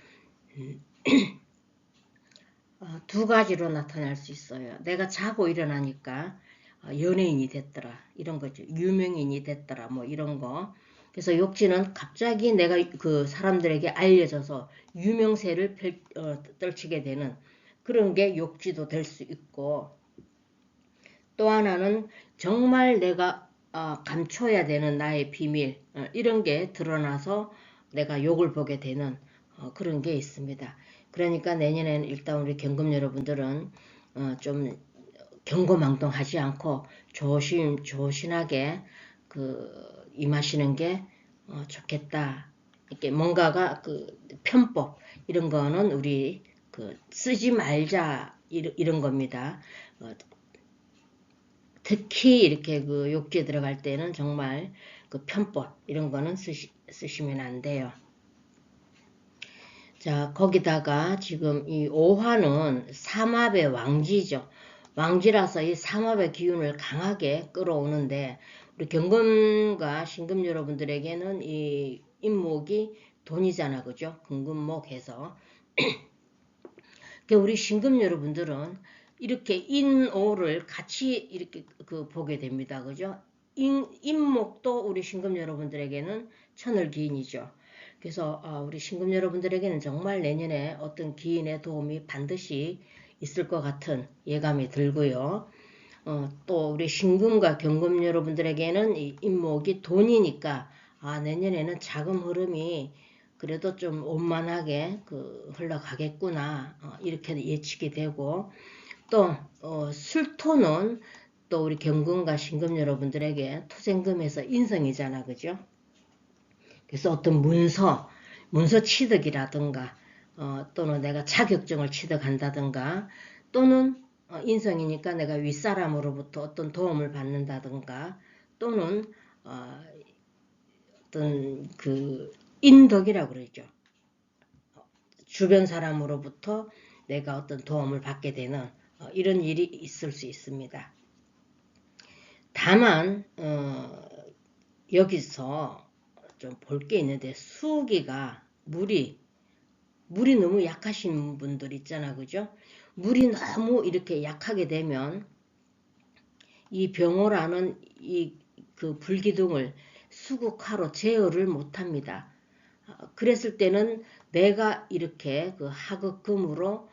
두 가지로 나타날 수 있어요. 내가 자고 일어나니까 연예인이 됐더라 이런 거죠. 유명인이 됐더라 뭐 이런 거. 그래서 욕지는 갑자기 내가 그 사람들에게 알려져서 유명세를 떨치게 되는 그런 게 욕지도 될 수 있고 또 하나는 정말 내가 감춰야 되는 나의 비밀 이런 게 드러나서 내가 욕을 보게 되는 그런 게 있습니다. 그러니까 내년에는 일단 우리 경금 여러분들은 좀 경고망동하지 않고 조심하게 임하시는 게 좋겠다. 이렇게 뭔가가 편법 이런 거는 우리 쓰지 말자 이런 겁니다. 특히 이렇게 욕지에 들어갈 때는 정말 편법 이런 거는 쓰시면 안 돼요. 자, 거기다가 지금 이 오화는 삼합의 왕지죠. 왕지라서 이 삼합의 기운을 강하게 끌어오는데 우리 경금과 신금 여러분들에게는 이 임목이 돈이잖아. 그죠? 금금목해서 우리 신금 여러분들은 이렇게 인오를 같이 이렇게 보게 됩니다. 그죠? 인목도 우리 신금 여러분들에게는 천을기인이죠. 그래서 우리 신금 여러분들에게는 정말 내년에 어떤 기인의 도움이 반드시 있을 것 같은 예감이 들고요. 또 우리 신금과 경금 여러분들에게는 이 인목이 돈이니까 내년에는 자금 흐름이 그래도 좀 원만하게 흘러가겠구나 이렇게 예측이 되고, 또 술토는 또 우리 경금과 신금 여러분들에게 토생금에서 인성이잖아, 그죠? 그래서 어떤 문서 취득이라든가 또는 내가 자격증을 취득한다든가, 또는 인성이니까 내가 윗사람으로부터 어떤 도움을 받는다든가, 또는 어떤 인덕이라고 그러죠. 주변 사람으로부터 내가 어떤 도움을 받게 되는 이런 일이 있을 수 있습니다. 다만 여기서 좀 볼 게 있는데, 수기가 물이 너무 약하신 분들 있잖아, 그죠? 물이 너무 이렇게 약하게 되면 이 병호라는 불기둥을 수국화로 제어를 못합니다. 그랬을 때는 내가 이렇게 하극금으로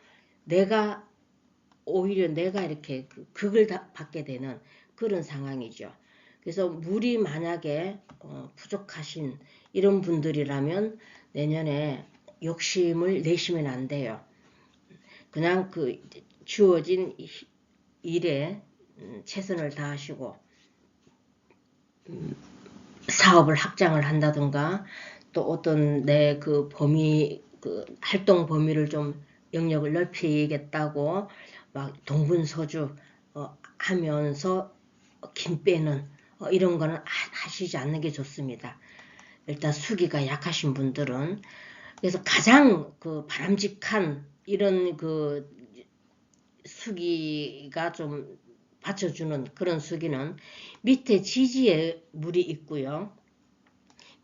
오히려 내가 이렇게 극을 받게 되는 그런 상황이죠. 그래서 물이 만약에 부족하신 이런 분들이라면 내년에 욕심을 내시면 안 돼요. 그냥 주어진 일에 최선을 다하시고 사업을 확장을 한다든가, 또 어떤 내 활동 범위를 좀 영역을 넓히겠다고 막 동분서주 하면서 김 빼는 이런 거는 하시지 않는 게 좋습니다. 일단 수기가 약하신 분들은. 그래서 가장 바람직한 이런 수기가 좀 받쳐주는 그런 수기는 밑에 지지에 물이 있고요.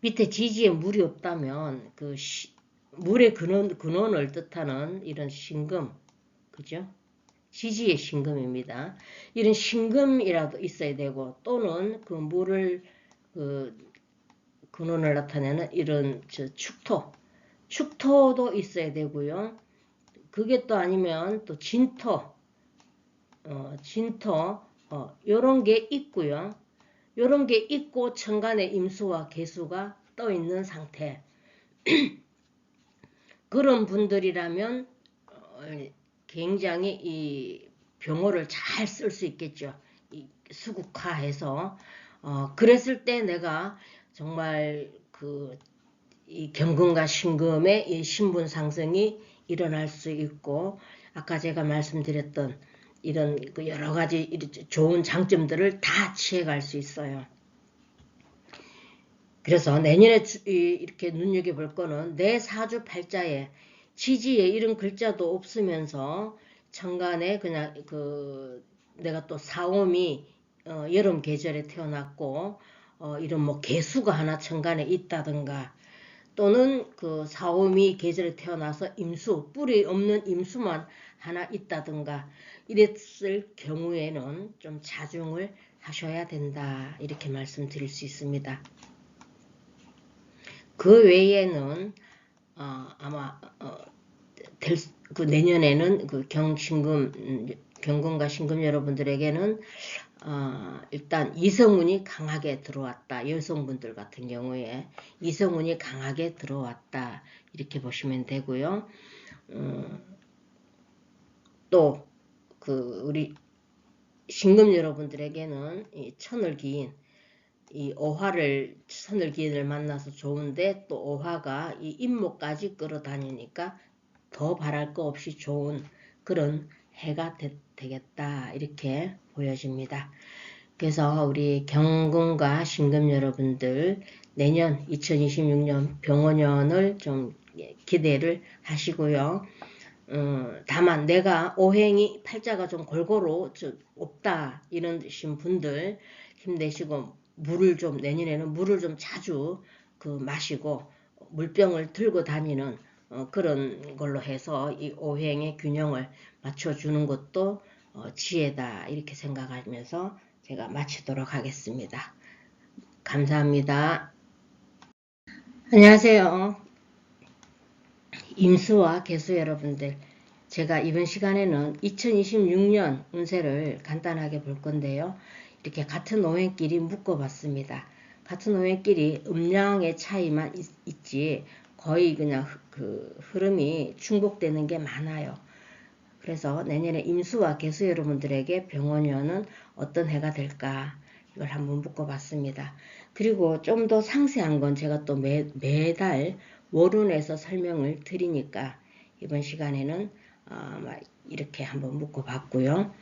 밑에 지지에 물이 없다면 물의 근원을 뜻하는 이런 신금, 그죠? 지지의 신금입니다. 이런 신금이라도 있어야 되고, 또는 물을 근원을 나타내는 이런 축토도 있어야 되고요. 그게 또 아니면 또 진토, 요런 게 있고요. 요런 게 있고 천간에 임수와 계수가 떠 있는 상태. 그런 분들이라면 굉장히 이 병호를 잘 쓸 수 있겠죠. 수국화해서 그랬을 때 내가 정말 이 경금과 신금의 이 신분 상승이 일어날 수 있고, 아까 제가 말씀드렸던 이런 여러 가지 좋은 장점들을 다 취해갈 수 있어요. 그래서 내년에 이렇게 눈여겨볼 거는 내 사주 팔자에 지지에 이런 글자도 없으면서 천간에 그냥 내가 또 사오미 여름 계절에 태어났고 이런 개수가 하나 천간에 있다든가, 또는 사오미 계절에 태어나서 임수, 뿔이 없는 임수만 하나 있다든가 이랬을 경우에는 좀 자중을 하셔야 된다, 이렇게 말씀드릴 수 있습니다. 그 외에는 아마 내년에는 경금과 신금 여러분들에게는 일단 이성운이 강하게 들어왔다. 여성분들 같은 경우에 이성운이 강하게 들어왔다, 이렇게 보시면 되고요. 또 우리 신금 여러분들에게는 이 천을기인, 이 천을기인을 만나서 좋은데, 또 오화가 이 임목까지 끌어다니니까 더 바랄 거 없이 좋은 그런 해가 되겠다, 이렇게 보여집니다. 그래서 우리 경금과 신금 여러분들 내년 2026년 병원년을 좀 기대를 하시고요. 다만 내가 오행이 팔자가 좀 골고루 없다 이러신 분들 힘내시고, 내년에는 물을 좀 자주 마시고 물병을 들고 다니는 그런 걸로 해서 이 오행의 균형을 맞춰주는 것도 지혜다 이렇게 생각하면서 제가 마치도록 하겠습니다. 감사합니다. 안녕하세요. 임수와 개수 여러분들, 제가 이번 시간에는 2026년 운세를 간단하게 볼 건데요. 이렇게 같은 오행끼리 묶어봤습니다. 같은 오행끼리 음양의 차이만 있지 거의 그냥 그 흐름이 중복되는 게 많아요. 그래서 내년에 임수와 개수 여러분들에게 병원년은 어떤 해가 될까 이걸 한번 묶어봤습니다. 그리고 좀 더 상세한 건 제가 또 매달 월운에서 설명을 드리니까 이번 시간에는 이렇게 한번 묶어봤고요.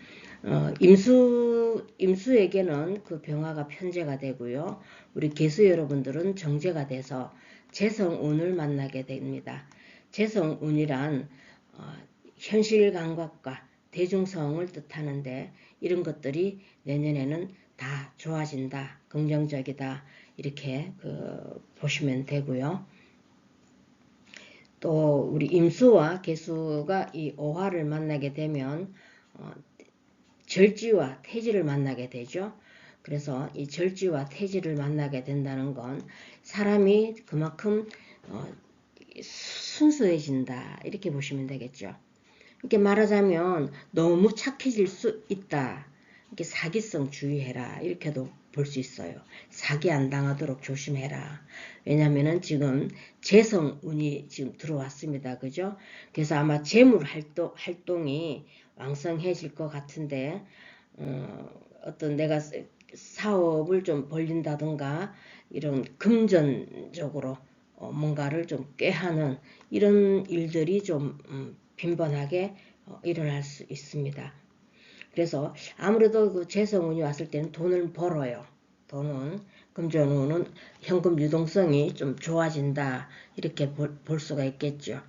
임수에게는 그 병화가 편제가 되고요. 우리 개수 여러분들은 정제가 돼서 재성운을 만나게 됩니다. 재성운이란 현실 감각과 대중성을 뜻하는데 이런 것들이 내년에는 다 좋아진다, 긍정적이다 이렇게 보시면 되고요. 또 우리 임수와 개수가 이 오화를 만나게 되면 절지와 태지를 만나게 되죠. 그래서 이 절지와 태지를 만나게 된다는 건 사람이 그만큼 순수해진다 이렇게 보시면 되겠죠. 이렇게 말하자면 너무 착해질 수 있다. 이렇게 사기성 주의해라. 이렇게도 볼 수 있어요. 사기 안 당하도록 조심해라. 왜냐면은 지금 재성운이 지금 들어왔습니다. 그죠? 그래서 아마 재물 활동이 왕성해질 것 같은데, 어떤 내가 사업을 좀 벌린다든가, 이런 금전적으로 뭔가를 좀 꾀하는 이런 일들이 좀 빈번하게 일어날 수 있습니다. 그래서 아무래도 그 재성운이 왔을 때는 돈을 벌어요. 돈은 금전운은 현금 유동성이 좀 좋아진다 이렇게 볼 수가 있겠죠.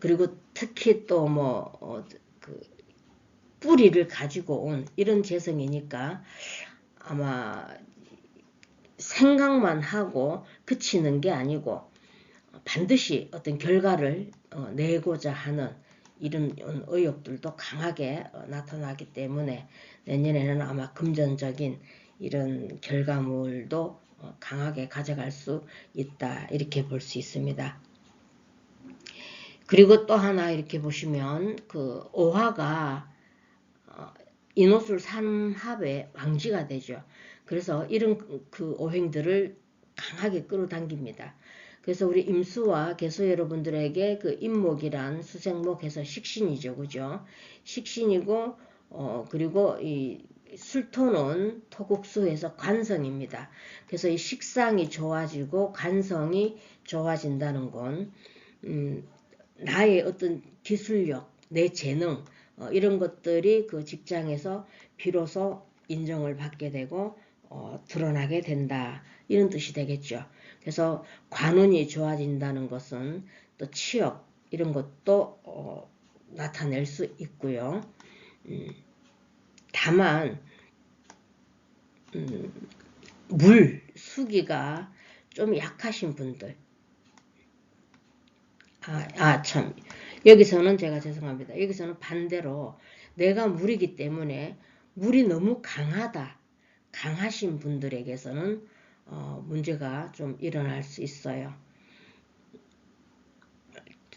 그리고 특히 또 그 뿌리를 가지고 온 이런 재성이니까 아마 생각만 하고 그치는 게 아니고 반드시 어떤 결과를 내고자 하는 이런 의욕들도 강하게 나타나기 때문에 내년에는 아마 금전적인 이런 결과물도 강하게 가져갈 수 있다 이렇게 볼 수 있습니다. 그리고 또 하나 이렇게 보시면 그 오화가 인호술 삼합의 왕지가 되죠. 그래서 이런 그 오행들을 강하게 끌어당깁니다. 그래서 우리 임수와 개수 여러분들에게 그 임목이란 수생목해서 식신이죠. 그죠? 식신이고, 그리고 이 술토는 토국수에서 관성입니다. 그래서 이 식상이 좋아지고 관성이 좋아진다는 건, 나의 어떤 기술력, 내 재능, 이런 것들이 그 직장에서 비로소 인정을 받게 되고, 드러나게 된다. 이런 뜻이 되겠죠. 그래서 관운이 좋아진다는 것은 또 취업 이런 것도 나타낼 수 있고요. 다만 물, 수기가 좀 약하신 분들 참 여기서는 제가 죄송합니다. 여기서는 반대로 내가 물이기 때문에 물이 너무 강하신 분들에게서는 문제가 좀 일어날 수 있어요.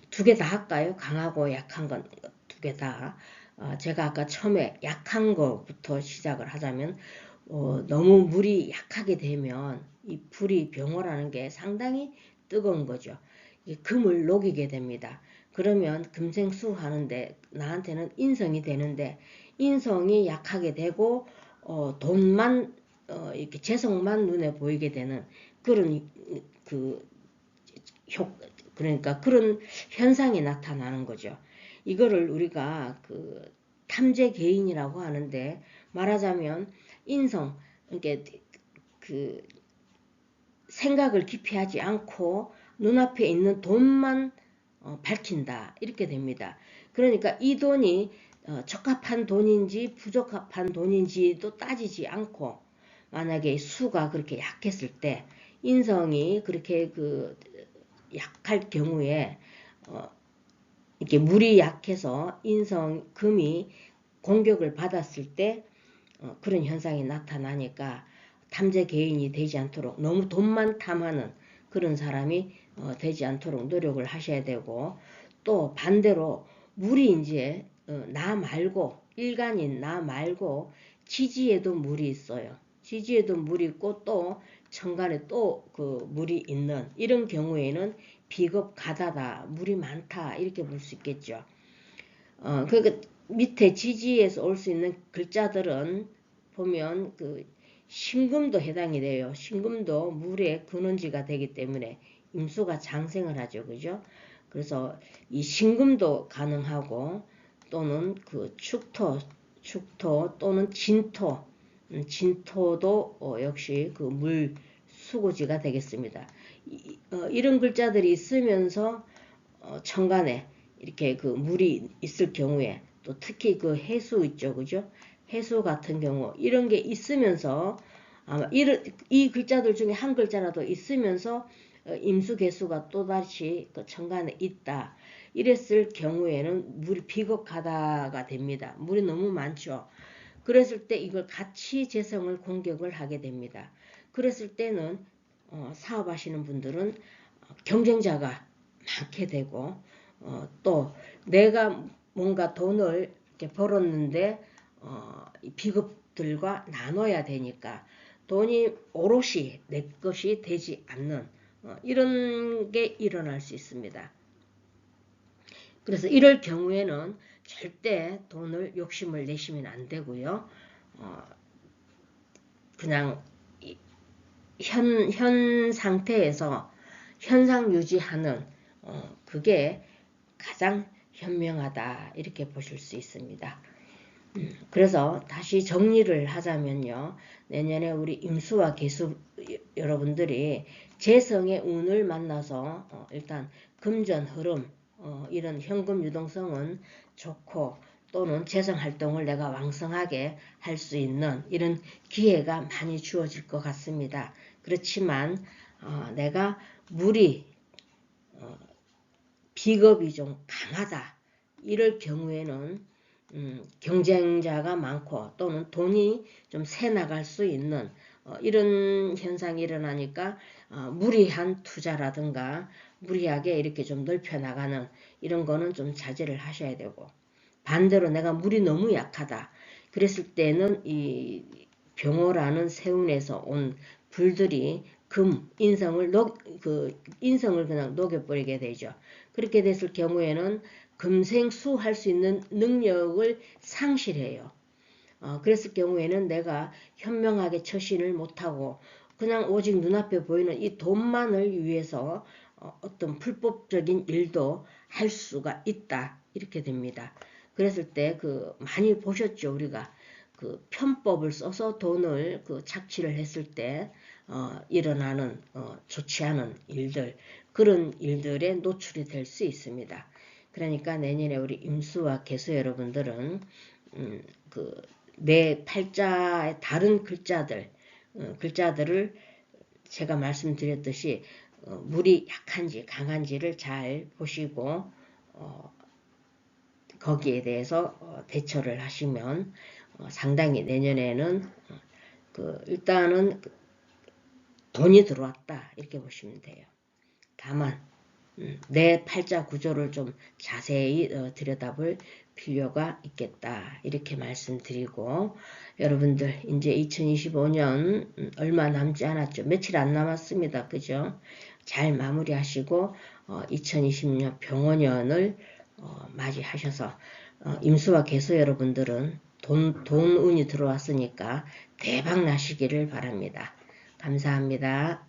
두 개 다 할까요? 강하고 약한 건 두 개 다. 제가 아까 처음에 약한 거부터 시작을 하자면 너무 물이 약하게 되면 이 불이 병호라는 게 상당히 뜨거운 거죠. 금을 녹이게 됩니다. 그러면 금생수 하는데 나한테는 인성이 되는데 인성이 약하게 되고 돈만 이렇게 재성만 눈에 보이게 되는 그런 그러니까 그런 현상이 나타나는 거죠. 이거를 우리가 그 탐재 개인이라고 하는데 말하자면 인성, 그러니까 그 생각을 깊이 하지 않고 눈앞에 있는 돈만 밝힌다 이렇게 됩니다. 그러니까 이 돈이 적합한 돈인지 부적합한 돈인지도 따지지 않고 만약에 수가 그렇게 약했을 때 인성이 그렇게 그 약할 경우에 이렇게 물이 약해서 금이 공격을 받았을 때 그런 현상이 나타나니까 탐제 개인이 되지 않도록 너무 돈만 탐하는 그런 사람이 되지 않도록 노력을 하셔야 되고, 또 반대로 물이 이제 나 말고, 일간인 나 말고 지지에도 물이 있어요. 지지에도 물이 있고 또 천간에 또 그 물이 있는 이런 경우에는 비겁 가다다, 물이 많다, 이렇게 볼 수 있겠죠. 그러니까 밑에 지지에서 올 수 있는 글자들은 보면 그 신금도 해당이 돼요. 신금도 물의 근원지가 되기 때문에 임수가 장생을 하죠. 그죠? 그래서 이 신금도 가능하고, 또는 그 축토 또는 진토, 진토도 역시 그 물 수고지가 되겠습니다. 이런 글자들이 있으면서 천간에 이렇게 그 물이 있을 경우에, 또 특히 그 해수 있죠. 그죠? 해수 같은 경우 이런 게 있으면서, 아마 이 글자들 중에 한 글자라도 있으면서 임수 개수가 또다시 그 천간에 있다, 이랬을 경우에는 물이 비겁하다가 됩니다. 물이 너무 많죠. 그랬을 때 이걸 같이 재성을 공격을 하게 됩니다. 그랬을 때는 사업하시는 분들은 경쟁자가 많게 되고, 또 내가 뭔가 돈을 이렇게 벌었는데 비급들과 나눠야 되니까 돈이 오롯이 내 것이 되지 않는 이런 게 일어날 수 있습니다. 그래서 이럴 경우에는 절대 돈을 욕심을 내시면 안 되고요. 그냥 현 상태에서 현상 유지하는 그게 가장 현명하다, 이렇게 보실 수 있습니다. 그래서 다시 정리를 하자면요, 내년에 우리 임수와 개수 여러분들이 재성의 운을 만나서 일단 금전 흐름, 이런 현금 유동성은 좋고, 또는 재성 활동을 내가 왕성하게 할 수 있는 이런 기회가 많이 주어질 것 같습니다. 그렇지만 내가 물이 비겁이 좀 강하다, 이럴 경우에는 경쟁자가 많고 또는 돈이 좀 새 나갈 수 있는 이런 현상이 일어나니까 무리한 투자라든가 무리하게 이렇게 좀 넓혀 나가는 이런 거는 좀 자제를 하셔야 되고, 반대로 내가 물이 너무 약하다 그랬을 때는 이 병호라는 세운에서 온 불들이 인성을 그냥 녹여버리게 되죠. 그렇게 됐을 경우에는 금생수 할 수 있는 능력을 상실해요. 그랬을 경우에는 내가 현명하게 처신을 못하고 그냥 오직 눈앞에 보이는 이 돈만을 위해서 어떤 불법적인 일도 할 수가 있다, 이렇게 됩니다. 그랬을 때 많이 보셨죠. 우리가 그 편법을 써서 돈을 착취를 했을 때 일어나는 좋지 않은 일들, 그런 일들에 노출이 될 수 있습니다. 그러니까 내년에 우리 임수와 개수 여러분들은 내 팔자의 다른 글자들을 제가 말씀드렸듯이 물이 약한지 강한지를 잘 보시고 거기에 대해서 대처를 하시면 상당히 내년에는 일단은 돈이 들어왔다, 이렇게 보시면 돼요. 다만 내 팔자 구조를 좀 자세히 들여다볼 필요가 있겠다, 이렇게 말씀드리고, 여러분들 이제 2025년 얼마 남지 않았죠. 며칠 안 남았습니다. 그죠? 잘 마무리하시고 2026년 병원년을 맞이하셔서 임수와 개수 여러분들은 돈 운이 들어왔으니까 대박 나시기를 바랍니다. 감사합니다.